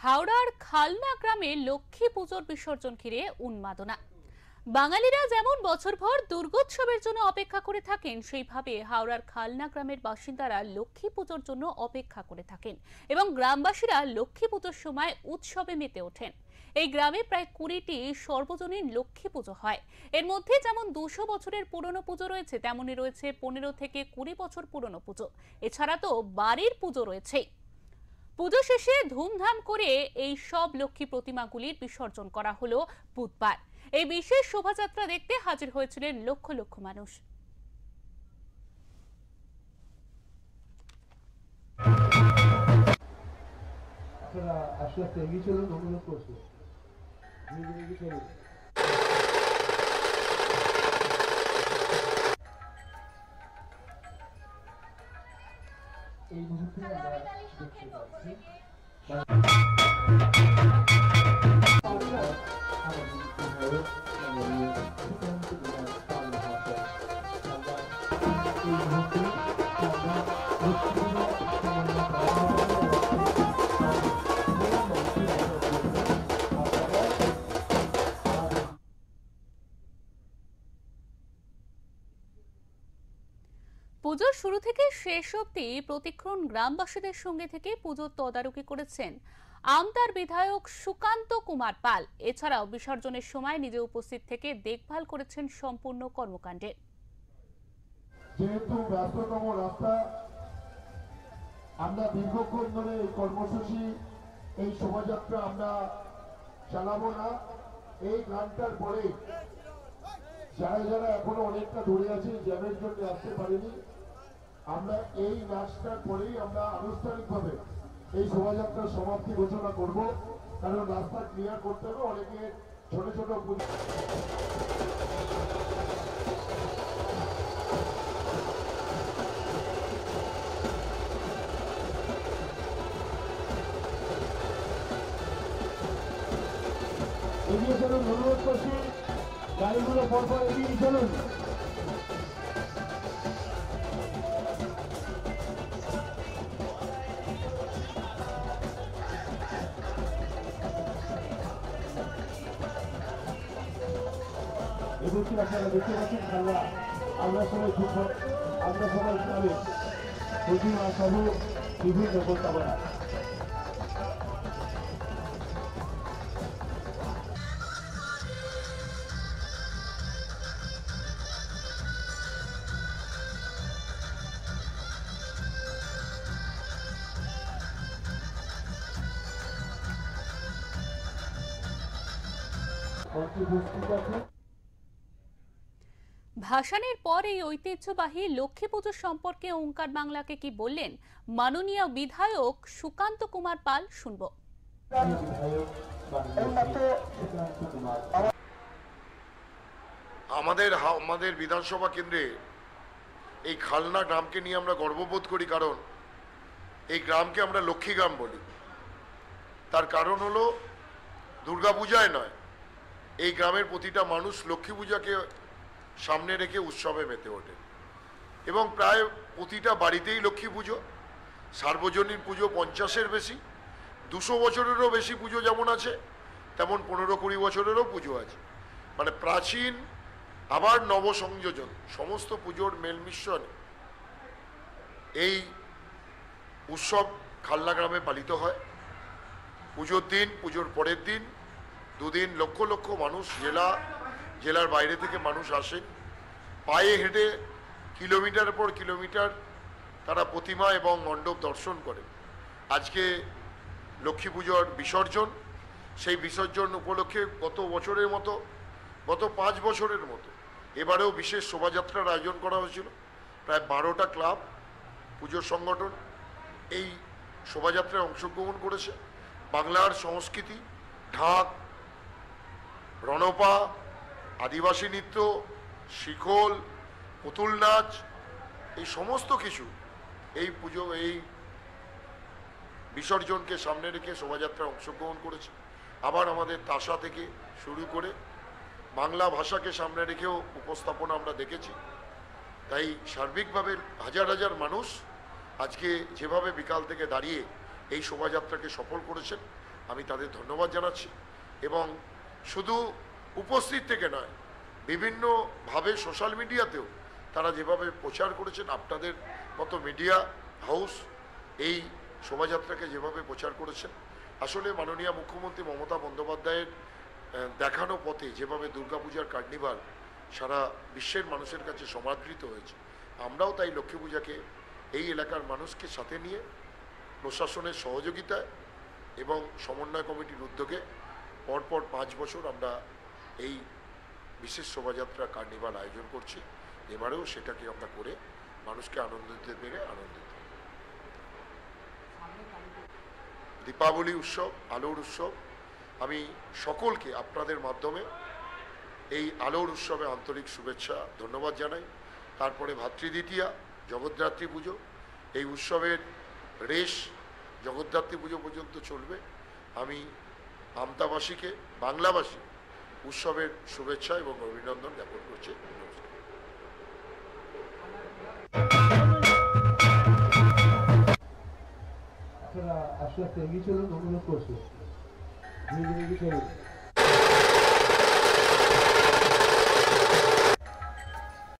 হাওড়ার খালনা গ্রামে লক্ষ্মী পুজোর বিসর্জন ঘিরে উন্মাদনা। বাঙালিরা যেমন বছরভর দুর্গোৎসবের জন্য অপেক্ষা করে থাকেন, সেইভাবে হাওড়ার খালনা গ্রামের বাসিন্দারা লক্ষ্মী পুজোর জন্য অপেক্ষা করে থাকেন এবং গ্রামবাসীরা লক্ষ্মী পুজোর সময় উৎসবে মেতে ওঠেন। এই গ্রামে প্রায় 20টি সর্বজনীন লক্ষ্মী পুজো হয়। এর মধ্যে যেমন 200 বছরের পুরনো পুজো রয়েছে, তেমনই রয়েছে 15 থেকে 20 বছর পুরনো পুজো। এছাড়া তো বাড়ির পুজো রয়েছে। পুজো শেষে ধুমধাম করে এই সব লক্ষ্মী প্রতিমাগুলির বিসর্জন করা হলো বুধবার। এই বিশেষ শোভাযাত্রা দেখতে হাজির হয়েছিলেন লক্ষ লক্ষ মানুষ। এই মুহূর্তে আমরা দেখতে পাচ্ছি পুজোর শুরু থেকে শেষ অবধি প্রতিক্ষণ গ্রামবাসীদের সঙ্গে থেকে পুজোর তদারকি করেছেন আমতার বিধায়ক সুকান্ত কুমার পাল। এছাড়াও বিসর্জনের সময় নিজে উপস্থিত থেকে দেখভাল করেছেন সম্পূর্ণ কর্মকাণ্ডের। যেহেতু ব্যস্ততম রাস্তা, আমরা দীর্ঘক্ষণ ধরে এই কর্মসূচি, এই শোভাযাত্রা আমরা চালাবো না। এই গানটার পরে যারা যারা এখনো অনেকটা দূরে আছে, জ্যামের জন্য আসতে পারেনি, আমরা এই নাচটার পরেই আমরা আনুষ্ঠানিকভাবে এই শোভাযাত্রার সমাপ্তি ঘোষণা করব। কারণ রাস্তা ক্লিয়ার করতে হবে, অনেকে ছোট ছোট এগিয়ে চলুন, অনুরোধ করছি গাড়িগুলো পরপর এগিয়ে চলুন। এগুলো আপনারা দেখতে পাচ্ছেন খেলা, আমরা সবাই খুব, আমরা সবাই গ্রামে প্রতিমা সহ বিভিন্ন কলকাতা ভাসানের পর এই ঐতিহ্যবাহী লক্ষ্মী পুজো সম্পর্কে ওঙ্কার বাংলাকে কি বললেন মাননীয় বিধায়ক সুকান্ত কুমার পাল, শুনব। আমাদের বিধানসভা কেন্দ্রে এই খালনা গ্রামকে নিয়ে আমরা গর্ববোধ করি, কারণ এই গ্রামকে আমরা লক্ষ্মী গ্রাম বলি। তার কারণ হলো দুর্গাপূজায় নয়, এই গ্রামের প্রতিটা মানুষ লক্ষ্মী পূজাকে সামনে রেখে উৎসবে মেতে ওঠে এবং প্রায় প্রতিটা বাড়িতেই লক্ষ্মী পুজো, সার্বজনীন পুজো 50-এর বেশি, 200 বছরেরও বেশি পুজো যেমন আছে, তেমন 15-20 বছরেরও পুজো আছে। মানে প্রাচীন আবার নবসংযোজন, সমস্ত পুজোর মেলমিশ্রণে এই উৎসব খালনা গ্রামে পালিত হয়। পুজোর দিন, পুজোর পরের দিন, দুদিন লক্ষ লক্ষ মানুষ জেলার বাইরে থেকে মানুষ আসেন, পায়ে হেঁটে কিলোমিটার পর কিলোমিটার তারা প্রতিমা এবং মণ্ডপ দর্শন করেন। আজকে লক্ষ্মী পুজোর বিসর্জন, সেই বিসর্জন উপলক্ষে গত বছরের মতো, গত 5 বছরের মতো এবারেও বিশেষ শোভাযাত্রার আয়োজন করা হয়েছিল। প্রায় 12টা ক্লাব, পুজোর সংগঠন এই শোভাযাত্রায় অংশগ্রহণ করেছে। বাংলার সংস্কৃতি, ঢাক, রণপা, আদিবাসী নৃত্য, শিখল, পুতুল নাচ, এই সমস্ত কিছু এই পুজো, এই বিসর্জনকে সামনে রেখে শোভাযাত্রায় অংশগ্রহণ করেছে। আবার আমাদের তাসা থেকে শুরু করে বাংলা ভাষাকে সামনে রেখেও উপস্থাপনা আমরা দেখেছি। তাই সার্বিকভাবে হাজার হাজার মানুষ আজকে যেভাবে বিকাল থেকে দাঁড়িয়ে এই শোভাযাত্রাকে সফল করেছেন, আমি তাদের ধন্যবাদ জানাচ্ছি। এবং শুধু উপস্থিত থেকে নয়, বিভিন্নভাবে সোশ্যাল মিডিয়াতেও তারা যেভাবে প্রচার করেছেন, আপনাদের মতো মিডিয়া হাউস এই শোভাযাত্রাকে যেভাবে প্রচার করেছেন, আসলে মাননীয় মুখ্যমন্ত্রী মমতা বন্দ্যোপাধ্যায়ের দেখানো পথে যেভাবে দুর্গাপূজার কার্নিভাল সারা বিশ্বের মানুষের কাছে সমাদৃত হয়েছে, আমরাও তাই লক্ষ্মী পূজাকে এই এলাকার মানুষকে সাথে নিয়ে প্রশাসনের সহযোগিতায় এবং সমন্বয় কমিটির উদ্যোগে পরপর 5 বছর আমরা এই বিশেষ শোভাযাত্রা কার্নিভাল আয়োজন করছি। এবারেও সেটাকে আমরা করে মানুষকে আনন্দ দিতে পেরে আনন্দিত। দীপাবলি উৎসব, আলোর উৎসব, আমি সকলকে আপনাদের মাধ্যমে এই আলোর উৎসবে আন্তরিক শুভেচ্ছা ধন্যবাদ জানাই। তারপরে ভাতৃদ্বিতীয়া, জগদ্ধাত্রী পুজো, এই উৎসবের রেশ জগদ্ধাত্রী পুজো পর্যন্ত চলবে। আমি আমতাবাসীকে, বাংলাবাসী উৎসবের শুভেচ্ছা এবং অভিনন্দন জ্ঞাপন করছি। নমস্কার। আপনারা আস্তে আস্তে এগিয়ে চলুন, অনুরোধ করছি। ধীরে ধীরে এগিয়ে চলুন।